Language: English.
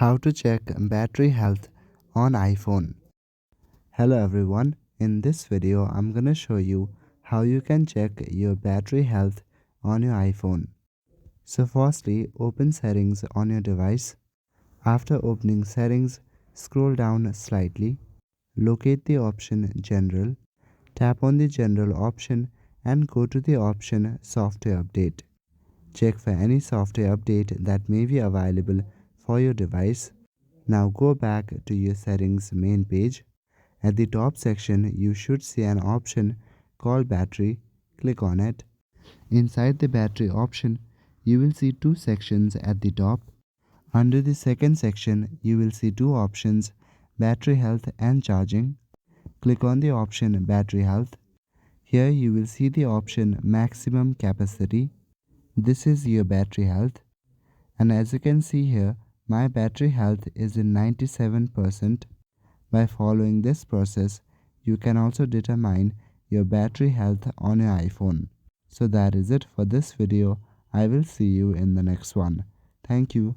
How to check battery health on iPhone. Hello everyone, in this video I'm gonna show you how you can check your battery health on your iPhone. So firstly, open settings on your device. After opening settings, scroll down slightly, locate the option General, tap on the General option and go to the option Software Update. Check for any software update that may be available for your device. Now go back to your settings main page. At the top section, you should see an option called Battery. Click on it. Inside the battery option, you will see two sections at the top. Under the second section, you will see two options, Battery Health and Charging. Click on the option Battery Health. Here you will see the option Maximum Capacity. This is your battery health. And as you can see here, my battery health is in 97%. By following this process, you can also determine your battery health on your iPhone. So that is it for this video. I will see you in the next one. Thank you.